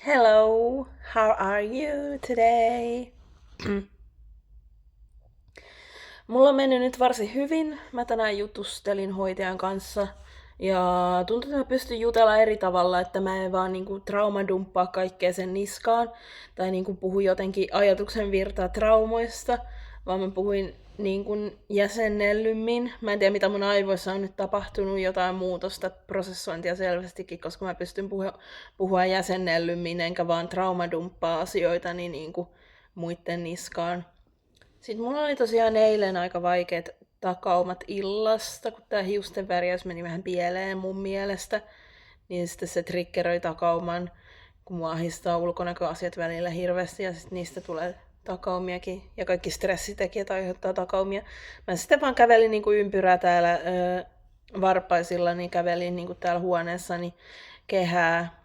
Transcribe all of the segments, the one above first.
Hello, how are you today? Mulla on mennyt nyt varsin hyvin. Mä tänään jutustelin hoitajan kanssa ja tuntuu, että mä pystyn jutella eri tavalla, että mä en vaan niinku traumadumppaa kaikkea sen niskaan tai niinku puhu jotenkin ajatuksen virtaa traumoista, vaan mä puhuin niinku jäsennellymmin. Mä en tiedä, mitä mun aivoissa on nyt tapahtunut, jotain muutosta, prosessointia selvästikin, koska mä pystyn puhua jäsennellymmin, enkä vaan traumadumppaa asioita niinku muitten niskaan. Sitten mulla oli tosiaan eilen aika vaikeat takaumat illasta, kun tää hiusten värjäys meni vähän pieleen mun mielestä. Niin sitten se triggeröi takauman, kun mua ahdistaa ulkonäköasiat välillä hirveästi ja sitten niistä tulee takaumiakin. Ja kaikki stressitekijät aiheuttaa takaumia. Mä sitten vaan kävelin niinku ympyrää täällä varpaisilla, niin kävelin niinku täällä huoneessani kehää.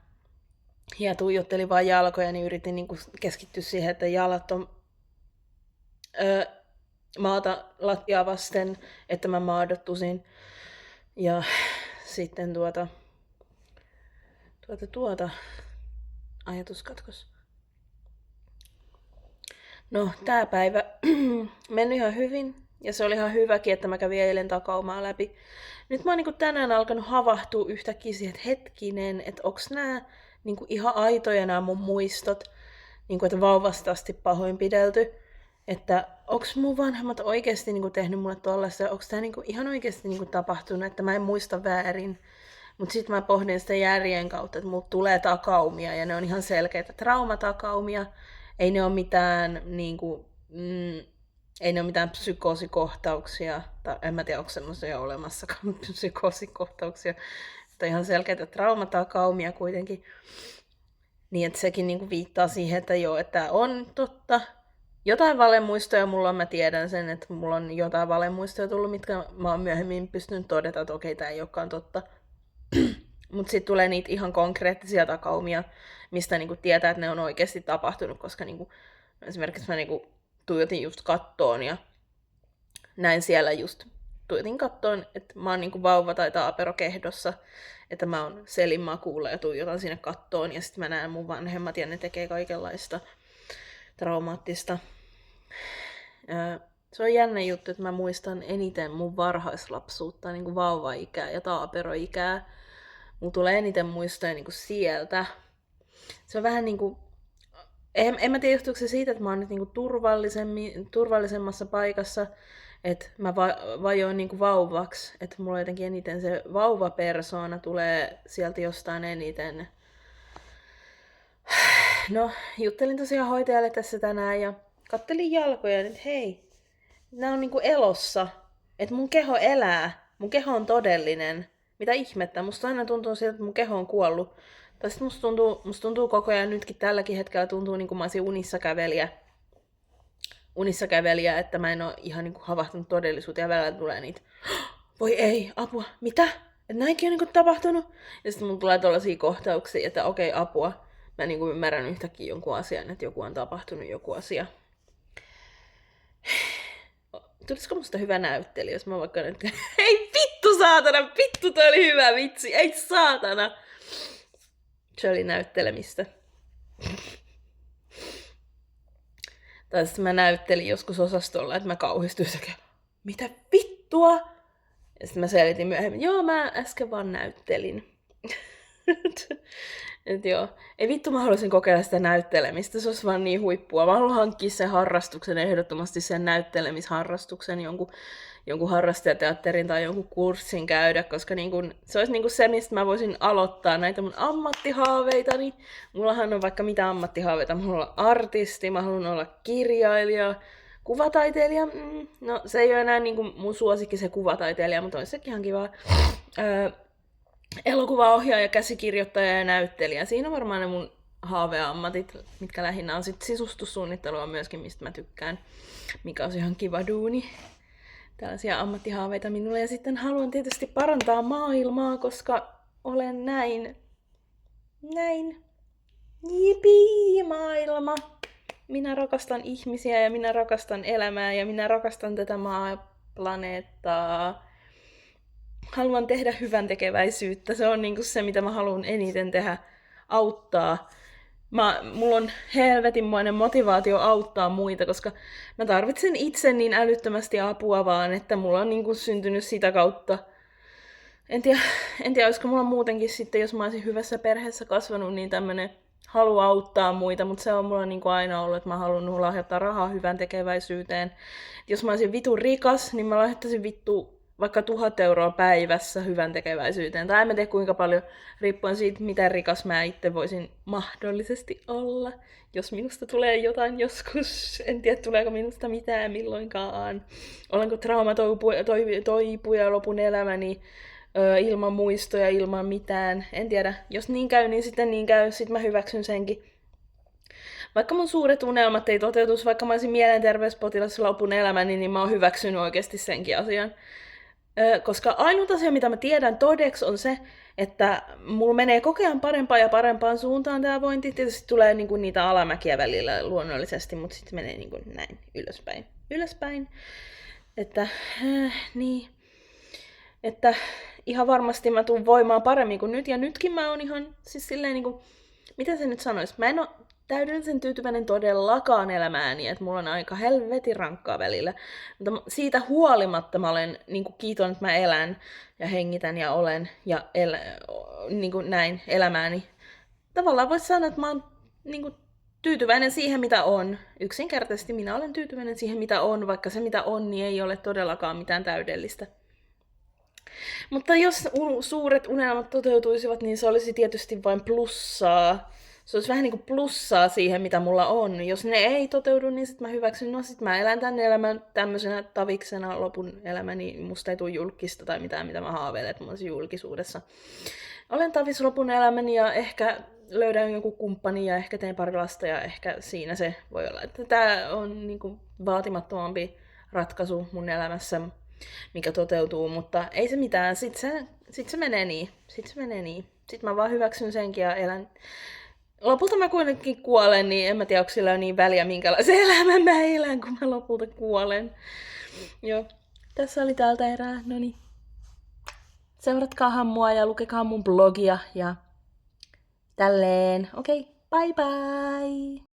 Ja tuijottelin vaan jalkoja, niin yritin niinku keskittyä siihen, että jalat on maata lattiaa vasten, että mä maadottusin. Ja sitten ajatuskatkos. No, tää päivä meni ihan hyvin. Ja se oli ihan hyväkin, että mä kävin eilen takaumaa läpi. Nyt mä oon niinku tänään alkanut havahtua yhtäkkiä siihen, että hetkinen, että onks nää niinku ihan aitoja nämä mun muistot, niinku, että vauvasta asti pahoinpidelty. Että onks mun vanhemmat oikeesti niinku tehnyt mulle tollaista, onks tää niinku ihan oikeesti niinku tapahtunut, että mä en muista väärin. Mut sit mä pohdin sitä järjen kautta, että mulla tulee takaumia ja ne on ihan selkeitä traumatakaumia. Ei ne oo mitään niinku, ei ne ole mitään psykoosikohtauksia, tai en mä tiedä, onko semmoisia olemassakaan psykoosikohtauksia, mutta ihan selkeitä traumatakaumia kuitenkin. Niin, että sekin niinku viittaa siihen, että joo, että on totta. Jotain valemuistoja mulla on, mä tiedän sen, että mulla on jotain valemuistoja tullut, mitkä mä oon myöhemmin pystynyt todeta, että okei, tää ei olekaan totta. Mutta sitten tulee niitä ihan konkreettisia takaumia, mistä niinku tietää, että ne on oikeasti tapahtunut, koska niinku, esimerkiksi mä niinku tuijotin just kattoon ja näin siellä just tuijotin kattoon, että mä oon niinku vauva tai taaperokehdossa, että mä oon selinmakuulla ja tuijotan sinne kattoon ja sitten mä näen mun vanhemmat ja ne tekee kaikenlaista traumaattista. Se on jännä juttu, että mä muistan eniten mun varhaislapsuutta, niin kuin vauva-ikää ja taaperoikää. Mulla tulee eniten muistoja niin kuin sieltä. Se on vähän niin kuin, en mä tiedä johtuuko se siitä, että mä oon nyt niin kuin turvallisemmassa paikassa, että mä vajoin niin kuin vauvaksi, että mulla jotenkin eniten se vauvapersoona tulee sieltä jostain eniten. No, juttelin tosiaan hoitajalle tässä tänään ja kattelin jalkoja, että hei, nää on niinku elossa. Että mun keho elää, mun keho on todellinen. Mitä ihmettä, musta aina tuntuu siltä, että mun keho on kuollut. Tai sit musta tuntuu koko ajan, nytkin tälläkin hetkellä tuntuu niinku mä olisin unissa kävelijä, että mä en oo ihan niinku havahtunut todellisuuteen ja välillä tulee niitä, voi ei, apua, mitä? Että näinkin on niinku tapahtunut? Ja sitten mun tulee tollasia kohtauksia, että okei, apua. Mä niinku ymmärrän yhtäkkiä jonkun asian, että joku on tapahtunut joku asia. Tulisiko musta hyvä näyttelijä, jos mä vaikka nyt... Hei vittu saatana, vittu toi oli hyvä vitsi, ei saatana. Se oli näyttelemistä. Tai sitten mä näyttelin joskus osastolla, että mä kauhistuin sekä, mitä vittua? Ja sitten mä selitin myöhemmin, joo mä äsken vaan näyttelin. Et joo. Ei vittu, mä haluaisin kokeilla sitä näyttelemistä, se olisi vaan niin huippua. Mä haluan hankkia sen harrastuksen, ehdottomasti sen näyttelemisharrastuksen, jonkun harrastajateatterin tai jonkun kurssin käydä, koska niin kun, se olisi niin kun se, mistä mä voisin aloittaa näitä mun ammattihaaveitani. Mullahan on vaikka mitä ammattihaaveita, mä haluan olla artisti, mä haluan olla kirjailija, kuvataiteilija. No se ei ole enää niin kuin mun suosikki se kuvataiteilija, mutta olisi sekin ihan kiva. Elokuvaohjaaja, käsikirjoittaja ja näyttelijä. Siinä on varmaan ne mun haaveammatit, mitkä lähinnä on sitten sisustussuunnittelua myöskin, mistä mä tykkään, mikä on ihan kiva duuni. Tällaisia ammattihaaveita minulle. Ja sitten haluan tietysti parantaa maailmaa, koska olen näin. Jipii, maailma. Minä rakastan ihmisiä ja minä rakastan elämää ja minä rakastan tätä planeettaa. Haluan tehdä hyvän tekeväisyyttä. Se on niinku se, mitä mä haluan eniten tehdä. Auttaa Mulla on helvetinmoinen motivaatio auttaa muita, koska mä tarvitsen itse niin älyttömästi apua vaan, että mulla on niin kuin syntynyt sitä kautta. En tiedä, olisiko mulla muutenkin sitten, jos mä olisin hyvässä perheessä kasvanut, niin tämmönen halu auttaa muita, mutta se on mulla niin kuin aina ollut, että mä haluan lahjoittaa rahaa hyvän tekeväisyyteen. Jos mä olisin vitun rikas, niin mä lahjoittaisin vaikka 1,000 euroa päivässä hyvän tekeväisyyteen. Tai en mä tiedä kuinka paljon, riippuen siitä, miten rikas mä itse voisin mahdollisesti olla. Jos minusta tulee jotain joskus, en tiedä tuleeko minusta mitään milloinkaan. Olenko traumatoipuja lopun elämäni ilman muistoja, ilman mitään. En tiedä, jos niin käy, niin sitten niin käy, sit mä hyväksyn senkin. Vaikka mun suuret unelmat ei toteutus, vaikka mä olisin mielenterveyspotilas lopun elämäni, niin mä oon hyväksynyt oikeasti senkin asian. Koska ainut asia, mitä mä tiedän todeksi, on se, että mulla menee koko ajan parempaan ja parempaan suuntaan tää vointi. Tietysti tulee niinku niitä alamäkiä välillä luonnollisesti, mutta sitten menee niinku näin ylöspäin. Että, niin. Että ihan varmasti mä tuun voimaan paremmin kuin nyt. Ja nytkin mä oon ihan, siis silleen niinku, miten se nyt sanois? Mä en oo täydellisen tyytyväinen todellakaan elämääni, että mulla on aika helvetin rankkaa välillä. Mutta siitä huolimatta mä olen niin kuin kiiton, että mä elän ja hengitän ja olen ja niin kuin näin elämääni. Tavallaan voisi sanoa, että mä oon niin kuin tyytyväinen siihen, mitä on. Yksinkertaisesti minä olen tyytyväinen siihen, mitä on, vaikka se, mitä on, niin ei ole todellakaan mitään täydellistä. Mutta jos suuret unelmat toteutuisivat, niin se olisi tietysti vain plussaa. Se olisi vähän niin kuin plussaa siihen, mitä mulla on. Jos ne ei toteudu, niin sit mä hyväksyn. No sit mä elän tän elämän tämmöisenä taviksena lopun elämäni. Musta ei tule julkista tai mitään, mitä mä haaveilen, että mä olisin julkisuudessa. Olen tavis lopun elämäni ja ehkä löydän joku kumppani ja ehkä teen pari lasta ja ehkä siinä se voi olla. Että tää on niin kuin vaatimattomampi ratkaisu mun elämässä, mikä toteutuu, mutta ei se mitään. Sit se menee niin. Sitten mä vaan hyväksyn senkin ja elän. Lopulta mä kuitenkin kuolen, niin en mä tiedä, onko sillä on niin väliä, minkälaisen elämän mä elän, kun mä lopulta kuolen. Joo, tässä oli tältä erää. Noniin. Seuratkaahan mua ja lukekaa mun blogia ja tälleen. Okei, bye bye!